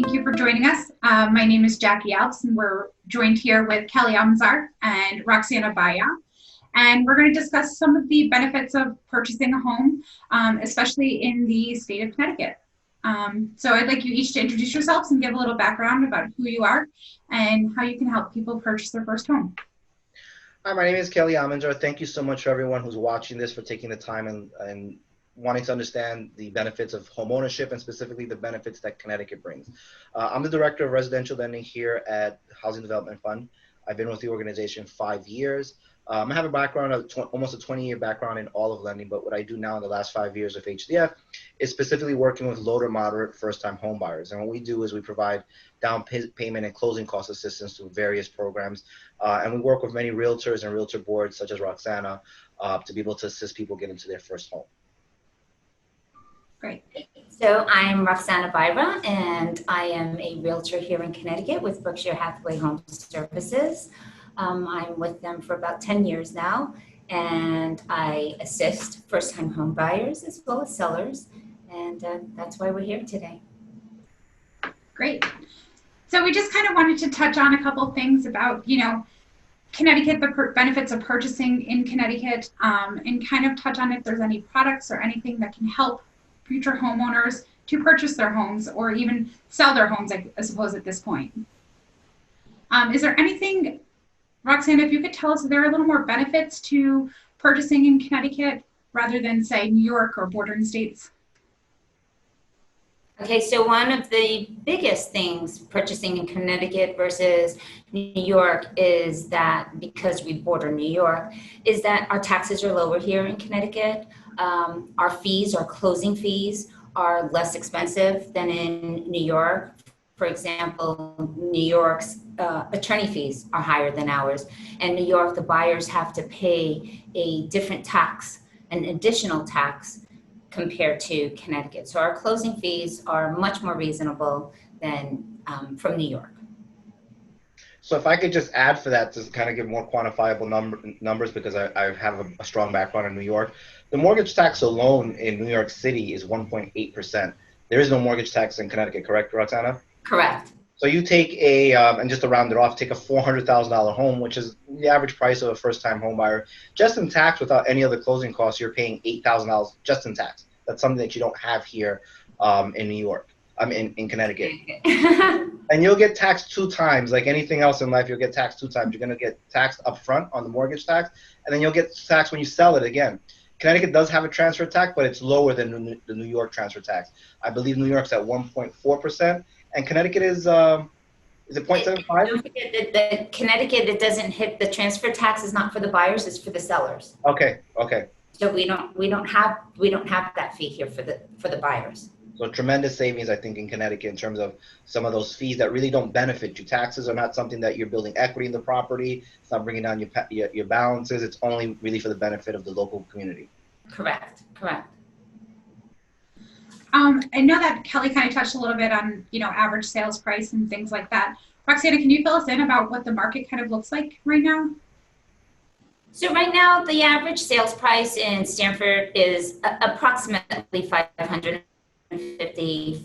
Thank you for joining us. My name is Jackie Alps, and we're joined here with Kelly Amzar and Roxana Baya. And we're going to discuss some of the benefits of purchasing a home, especially in the state of Connecticut. So I'd like you each to introduce yourselves and give a little background about who you are and how you can help people purchase their first home. Hi, my name is Kelly Amzar. Thank you so much for everyone who's watching this, for taking the time and wanting to understand the benefits of home ownership and specifically the benefits that Connecticut brings. I'm the Director of Residential Lending here at Housing Development Fund. I've been with the organization 5 years. I have a background of almost a 20-year background in all of lending, but what I do now in the last 5 years of HDF is specifically working with low to moderate first-time home buyers. And what we do is we provide down payment and closing cost assistance through various programs. And we work with many realtors and realtor boards such as Roxana to be able to assist people get into their first home. Great. So I'm Roxana Baya, and I am a realtor here in Connecticut with Berkshire Hathaway Home Services. I'm with them for about 10 years now, and I assist first-time home buyers as well as sellers, and that's why we're here today. Great. So we just kind of wanted to touch on a couple things about, Connecticut, the benefits of purchasing in Connecticut, and kind of touch on if there's any products or anything that can help future homeowners to purchase their homes or even sell their homes, I suppose, at this point. Is there anything, Roxana, if you could tell us, if there are a little more benefits to purchasing in Connecticut rather than, say, New York or bordering states? Okay, so one of the biggest things purchasing in Connecticut versus New York is that, because we border New York, is that our taxes are lower here in Connecticut. Our fees, our closing fees, are less expensive than in New York. For example, New York's attorney fees are higher than ours. And New York, the buyers have to pay a different tax, an additional tax, compared to Connecticut. So our closing fees are much more reasonable than from New York. So if I could just add for that to kind of give more quantifiable numbers, because I have a strong background in New York. The mortgage tax alone in New York City is 1.8%. There is no mortgage tax in Connecticut, correct, Roxana? Correct. So you take and just to round it off, take a $400,000 home, which is the average price of a first-time home buyer. Just in tax, without any other closing costs, you're paying $8,000 just in tax. That's something that you don't have here in New York. In Connecticut. And you'll get taxed 2 times. Like anything else in life, you'll get taxed 2 times. You're going to get taxed up front on the mortgage tax, and then you'll get taxed when you sell it again. Connecticut does have a transfer tax, but it's lower than the New York transfer tax. I believe New York's at 1.4%, and Connecticut is it 0.75? Don't forget that Connecticut, it doesn't hit the transfer tax, is not for the buyers, it's for the sellers. Okay. So we don't have that fee here for the buyers. So tremendous savings, I think, in Connecticut in terms of some of those fees that really don't benefit you. Taxes are not something that you're building equity in the property. It's not bringing down your balances. It's only really for the benefit of the local community. Correct. I know that Kelly kind of touched a little bit on, average sales price and things like that. Roxana, can you fill us in about what the market kind of looks like right now? So right now, the average sales price in Stamford is approximately $550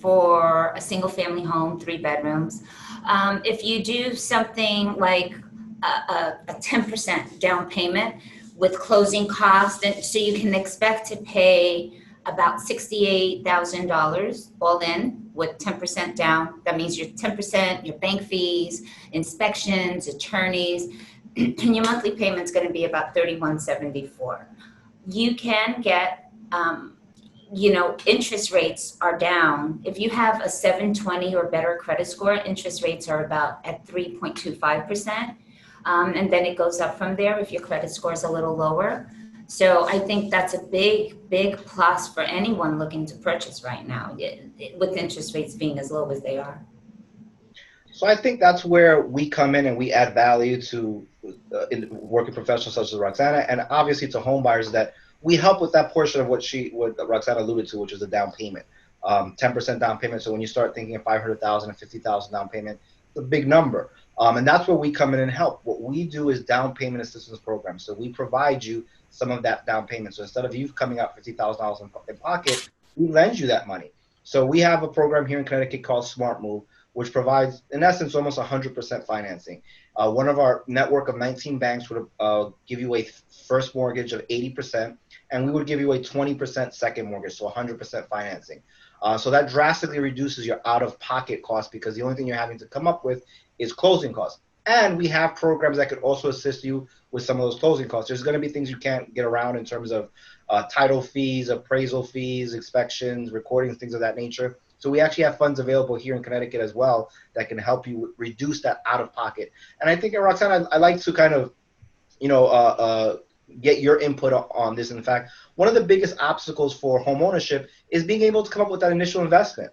for a single family home, 3 bedrooms. If you do something like a 10% down payment with closing costs, and so you can expect to pay about $68,000 all in with 10% down. That means your 10%, your bank fees, inspections, attorneys, and your monthly payment's going to be about $31.74. You can get interest rates are down. If you have a 720 or better credit score, interest rates are about at 3.25%. And then it goes up from there if your credit score is a little lower. So I think that's a big plus for anyone looking to purchase right now, with interest rates being as low as they are. So I think that's where we come in and we add value to working professionals such as Roxana, and obviously to home buyers, that we help with that portion of what Roxana alluded to, which is the down payment, 10% down payment. So when you start thinking of $500,000 and $50,000 down payment, it's a big number. And that's where we come in and help. What we do is down payment assistance program. So we provide you some of that down payment. So instead of you coming out $50,000 in pocket, we lend you that money. So we have a program here in Connecticut called Smart Move, which provides, in essence, almost 100% financing. One of our network of 19 banks would give you a first mortgage of 80%, and we would give you a 20% second mortgage, so 100% financing. So that drastically reduces your out-of-pocket costs because the only thing you're having to come up with is closing costs. And we have programs that could also assist you with some of those closing costs. There's going to be things you can't get around in terms of title fees, appraisal fees, inspections, recordings, things of that nature. So we actually have funds available here in Connecticut as well that can help you reduce that out-of-pocket. And I think, Roxanne, I like to kind of, get your input on this. In fact, one of the biggest obstacles for home ownership is being able to come up with that initial investment.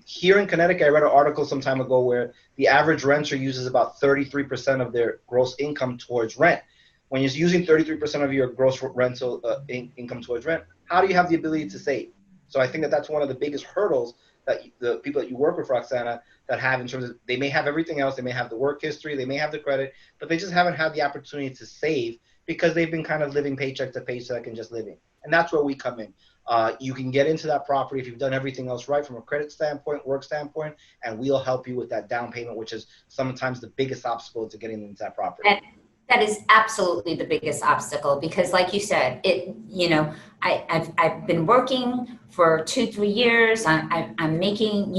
Here in Connecticut, I read an article some time ago where the average renter uses about 33% of their gross income towards rent. When you're using 33% of your gross rental income towards rent, how do you have the ability to save? So I think that that's one of the biggest hurdles that the people that you work with, Roxana, that have in terms of they may have everything else, they may have the work history, they may have the credit, but they just haven't had the opportunity to save because they've been kind of living paycheck to paycheck and just living. And that's where we come in. You can get into that property if you've done everything else right from a credit standpoint, work standpoint, and we'll help you with that down payment, which is sometimes the biggest obstacle to getting into that property. And that is absolutely the biggest obstacle because, like you said, I've been working for 2-3 years. I'm making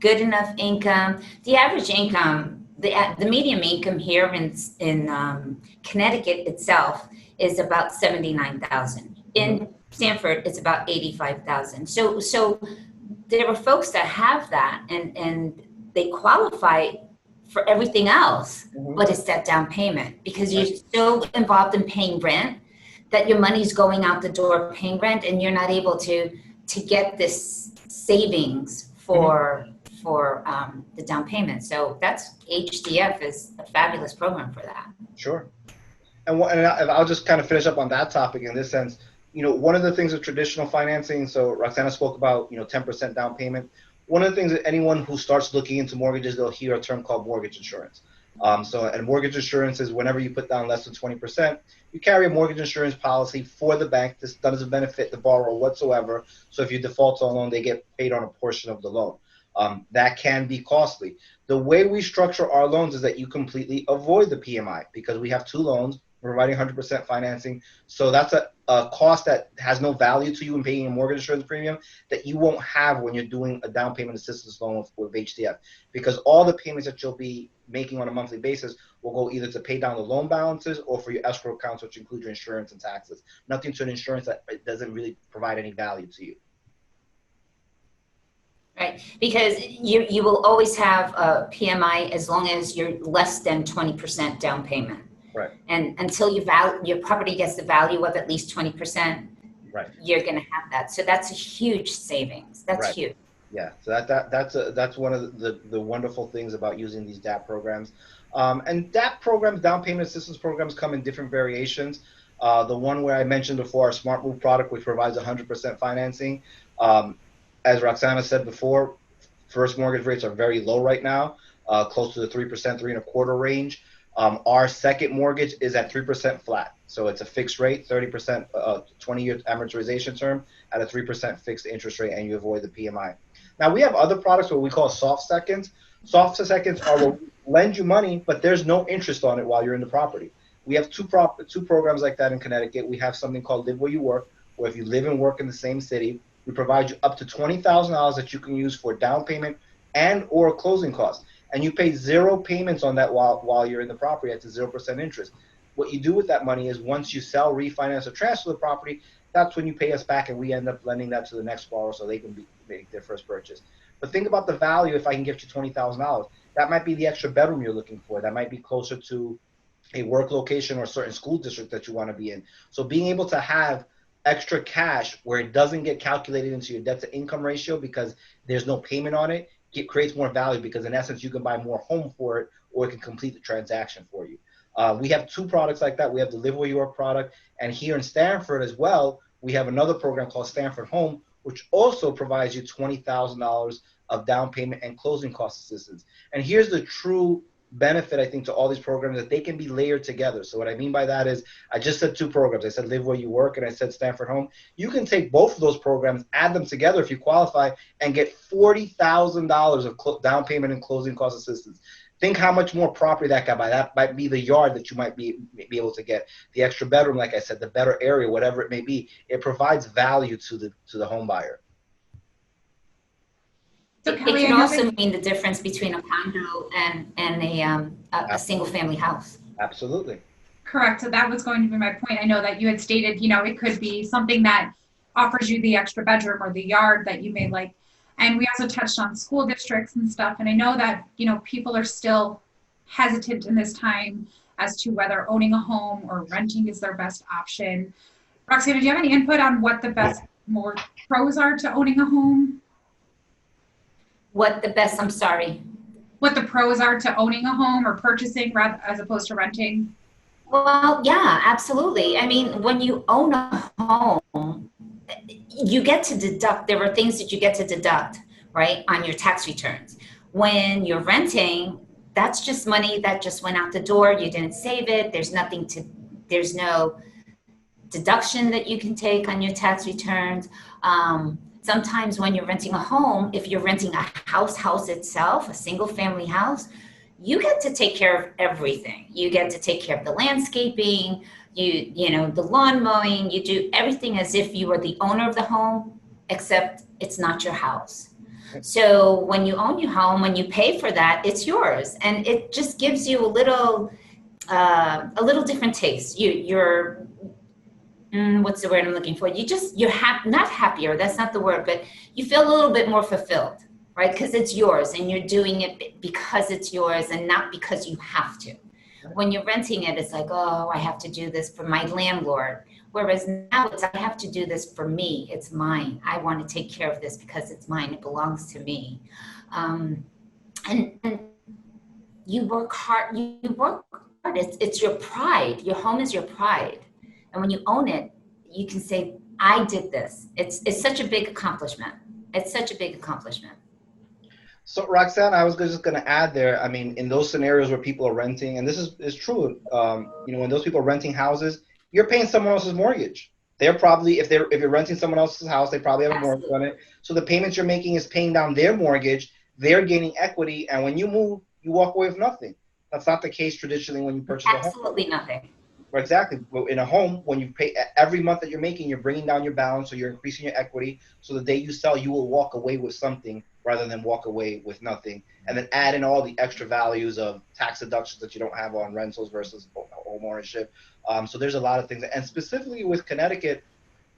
good enough income. The average income, the median income here in Connecticut itself is about $79,000. In Stanford, it's about $85,000. So there are folks that have that and they qualify for everything else, but it's that down payment because you're so involved in paying rent that your money's going out the door paying rent and you're not able to get this savings for the down payment. So that's HDF is a fabulous program for that. Sure. And I'll just kind of finish up on that topic in this sense. One of the things with traditional financing, so Roxana spoke about, 10% down payment. One of the things that anyone who starts looking into mortgages, they'll hear a term called mortgage insurance. And mortgage insurance is whenever you put down less than 20%, you carry a mortgage insurance policy for the bank. This doesn't benefit the borrower whatsoever. So if you default on a loan, they get paid on a portion of the loan. That can be costly. The way we structure our loans is that you completely avoid the PMI because we have 2 loans. We're providing 100% financing. So that's a cost that has no value to you in paying a mortgage insurance premium that you won't have when you're doing a down payment assistance loan with HDF because all the payments that you'll be making on a monthly basis will go either to pay down the loan balances or for your escrow accounts, which include your insurance and taxes. Nothing to an insurance that doesn't really provide any value to you. Right, because you will always have a PMI as long as you're less than 20% down payment. Right. And until your property gets the value of at least 20%, right, you're going to have that. So that's a huge savings. That's huge. Yeah. So that's one of the wonderful things about using these DAP programs. And DAP programs, down payment assistance programs, come in different variations. The one where I mentioned before, our Smart Move product, which provides 100% financing. As Roxana said before, first mortgage rates are very low right now, close to the 3%, 3.25% range. Our second mortgage is at 3% flat. So it's a fixed rate, 30%, 20-year amortization term at a 3% fixed interest rate, and you avoid the PMI. Now, we have other products what we call soft seconds. Soft seconds are what lend you money, but there's no interest on it while you're in the property. We have two programs like that in Connecticut. We have something called Live Where You Work, where if you live and work in the same city, we provide you up to $20,000 that you can use for down payment and or closing costs. And you pay 0 payments on that while you're in the property at 0% interest. What you do with that money is once you sell, refinance, or transfer the property, that's when you pay us back and we end up lending that to the next borrower so they can make their first purchase. But think about the value if I can get you $20,000. That might be the extra bedroom you're looking for. That might be closer to a work location or a certain school district that you want to be in. So being able to have extra cash where it doesn't get calculated into your debt to income ratio because there's no payment on it, it creates more value because in essence you can buy more home for it or it can complete the transaction for you. We have 2 products like that. We have the Live Where You Work product, and here in Stanford as well, we have another program called Stanford Home, which also provides you $20,000 of down payment and closing cost assistance. And here's the true benefit, I think, to all these programs that they can be layered together. So what I mean by that is, I just said two programs. I said Live Where You Work, and I said Stanford Home. You can take both of those programs, add them together if you qualify, and get $40,000 of down payment and closing cost assistance. Think how much more property that can buy. That might be the yard that you might be able to get, the extra bedroom, like I said, the better area, whatever it may be. It provides value to the home buyer. So It Kelly, can I know also that, mean the difference between a condo and a single family house. Absolutely. correct. So that was going to be my point. I know that you had stated, you know, it could be something that offers you the extra bedroom or the yard that you may like. And we also touched on school districts and stuff. And I know that, you know, people are still hesitant in this time as to whether owning a home or renting is their best option. Roxana, do you have any input on what the best more pros are to owning a home? What the best, I'm sorry. What the pros are to owning a home or purchasing rather as opposed to renting? Well, yeah, absolutely. I mean, when you own a home, you get to deduct, there are things that you get to deduct, right, on your tax returns. When you're renting, that's just money that just went out the door. You didn't save it. There's no deduction that you can take on your tax returns. Sometimes when you're renting a home, if you're renting a house itself, a single family house, you get to take care of everything. You get to take care of the landscaping, you know, the lawn mowing, you do everything as if you were the owner of the home, except it's not your house. So when you own your home, when you pay for that, it's yours. And it just gives you a little different taste. You're what's the word I'm looking for? You're not happier, that's not the word, but you feel a little bit more fulfilled, right? Because it's yours and you're doing it because it's yours and not because you have to. When you're renting it, it's like, oh, I have to do this for my landlord. Whereas now it's, I have to do this for me. It's mine. I want to take care of this because it's mine. It belongs to me. And you work hard. You work hard. It's your pride. Your home is your pride. And when you own it, you can say, I did this. It's such a big accomplishment. It's such a big accomplishment. So Roxanne, I was just going to add there. I mean, in those scenarios where people are renting, and this is true, you know, when those people are renting houses, you're paying someone else's mortgage. They're probably, if you're renting someone else's house, they probably have a mortgage on it. So the payments you're making is paying down their mortgage. They're gaining equity, and when you move, you walk away with nothing. That's not the case traditionally when you purchase a home. Absolutely nothing. Exactly. In a home, when you pay every month that you're making, you're bringing down your balance, so you're increasing your equity. So the day you sell, you will walk away with something rather than walk away with nothing. And then add in all the extra values of tax deductions that you don't have on rentals versus home ownership. So there's a lot of things. And specifically with Connecticut,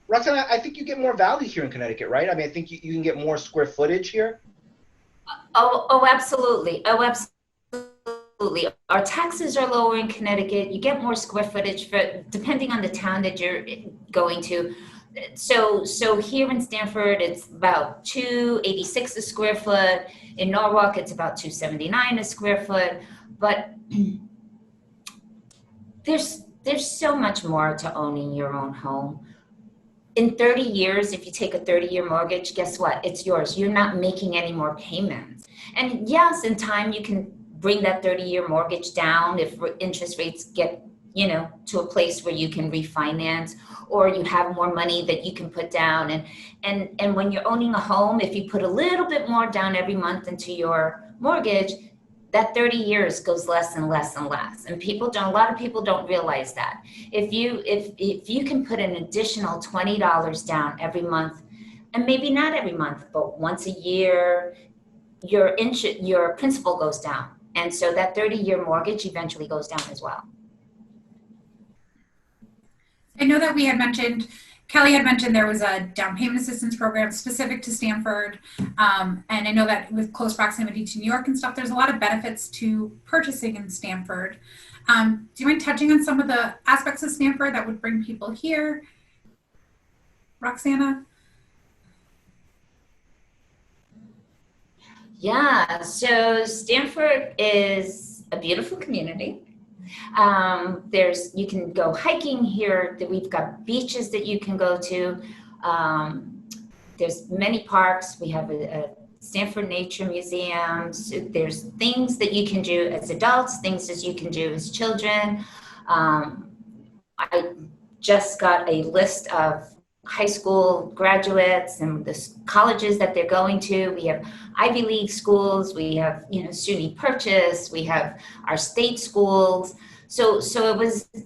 Roxanne, I think you get more value here in Connecticut, right? I mean, I think you can get more square footage here. Oh, absolutely. Oh, absolutely. Our taxes are lower in Connecticut. You get more square footage depending on the town that you're going to. So here in Stanford, it's about $286 a square foot. In Norwalk, it's about $279 a square foot. But there's so much more to owning your own home. In 30 years, if you take a 30-year mortgage, guess what? It's yours. You're not making any more payments. And yes, in time, you can bring that 30-year mortgage down if interest rates get, you know, to a place where you can refinance, or you have more money that you can put down. And when you're owning a home, if you put a little bit more down every month into your mortgage, that 30 years goes less and less and less. And a lot of people don't realize that. If you can put an additional $20 down every month, and maybe not every month, but once a year, your principal goes down. And so that 30-year mortgage eventually goes down as well. I know that Kelly had mentioned there was a down payment assistance program specific to Stanford. And I know that with close proximity to New York and stuff, there's a lot of benefits to purchasing in Stanford. Do you mind touching on some of the aspects of Stanford that would bring people here? Roxana? Yeah, so Stanford is a beautiful community. You can go hiking here. We've got beaches that you can go to. There's many parks. We have a Stanford Nature Museums. There's things that you can do as adults, things that you can do as children. I just got a list of high school graduates and the colleges that they're going to. We have Ivy League schools, we have, SUNY Purchase, we have our state schools. So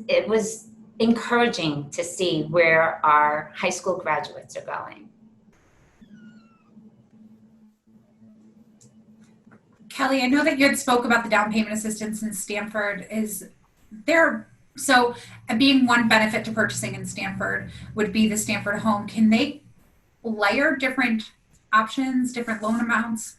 it was encouraging to see where our high school graduates are going. Kelly, I know that you had spoke about the down payment assistance in Stanford. So being one benefit to purchasing in Stanford would be the Stanford home. Can they layer different options, different loan amounts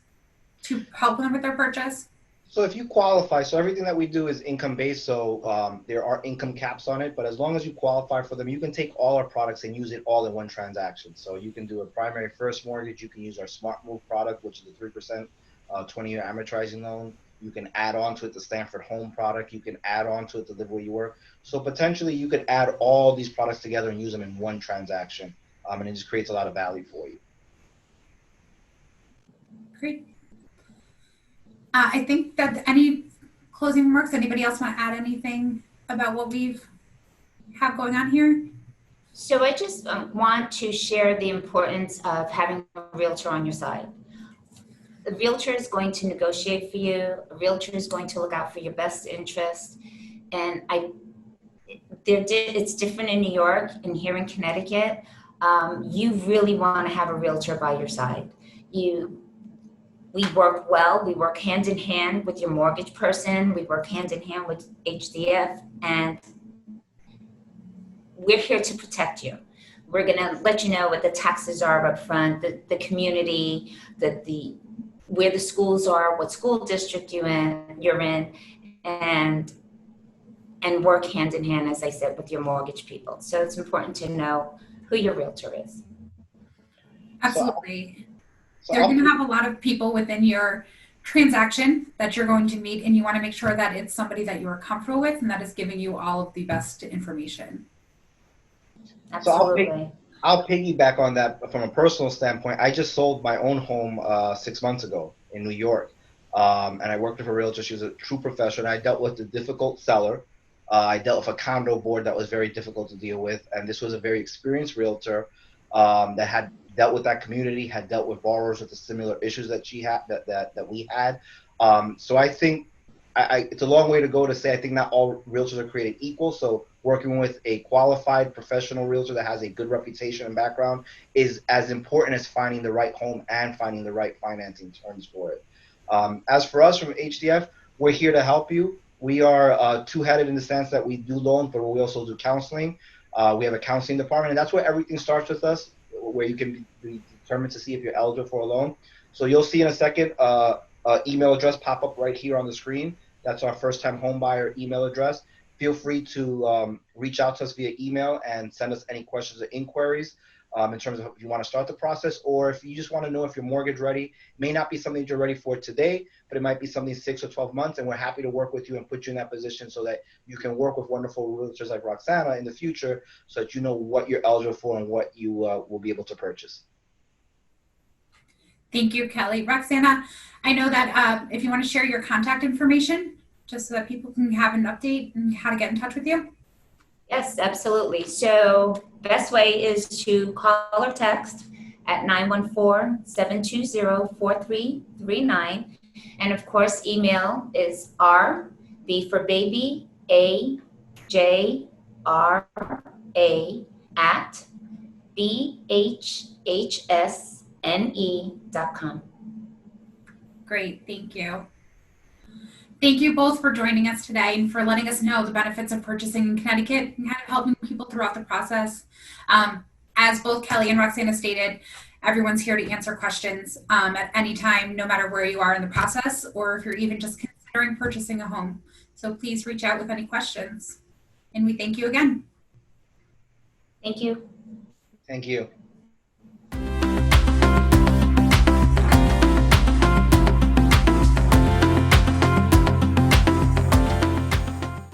to help them with their purchase? So if you qualify, so everything that we do is income based, so there are income caps on it, but as long as you qualify for them, you can take all our products and use it all in one transaction. So you can do a primary first mortgage, you can use our Smart Move product, which is the 3% 20-year amortizing loan. You can add on to it the Stanford home product, you can add on to it the Live Where You Work. So potentially you could add all these products together and use them in one transaction, and it just creates a lot of value for you. Great. I think that any closing remarks, anybody else want to add anything about what we've have going on here? So I just want to share the importance of having a realtor on your side. A realtor is going to negotiate for you. A realtor is going to look out for your best interest. And it's different in New York and here in Connecticut. You really want to have a realtor by your side. We work well. We work hand in hand with your mortgage person. We work hand in hand with HDF, and we're here to protect you. We're going to let you know what the taxes are up front, the community, where the schools are, what school district you're in, and work hand in hand, as I said, with your mortgage people. So it's important to know who your realtor is. Absolutely. They're going to have a lot of people within your transaction that you're going to meet, and you want to make sure that it's somebody that you are comfortable with and that is giving you all of the best information. Absolutely. So I'll piggyback on that from a personal standpoint. I just sold my own home 6 months ago in New York, and I worked with a realtor. She was a true professional. I dealt with a difficult seller. I dealt with a condo board that was very difficult to deal with, and this was a very experienced realtor that had dealt with that community, had dealt with borrowers with the similar issues that she had, that we had. So I think it's a long way to go to say I think not all realtors are created equal. So working with a qualified professional realtor that has a good reputation and background is as important as finding the right home and finding the right financing terms for it. As for us from HDF, we're here to help you. We are two-headed in the sense that we do loans, but we also do counseling. We have a counseling department, and that's where everything starts with us, where you can be determined to see if you're eligible for a loan. So you'll see in a second email address pop up right here on the screen. That's our first-time home buyer email address. Feel free to reach out to us via email and send us any questions or inquiries in terms of if you want to start the process, or if you just want to know if you're mortgage ready. It may not be something that you're ready for today, but it might be something 6 or 12 months, and we're happy to work with you and put you in that position so that you can work with wonderful realtors like Roxana in the future so that you know what you're eligible for and what you will be able to purchase. Thank you, Kelly. Roxana, I know that if you want to share your contact information, just so that people can have an update and how to get in touch with you. Yes, absolutely. So best way is to call or text at 914-720-4339. And of course, email is R, B for baby, A, J, R, A, at BHHSNE.com. Great, thank you. Thank you both for joining us today and for letting us know the benefits of purchasing in Connecticut and kind of helping people throughout the process. As both Kelly and Roxana stated, everyone's here to answer questions at any time, no matter where you are in the process, or if you're even just considering purchasing a home. So please reach out with any questions. And we thank you again. Thank you. Thank you.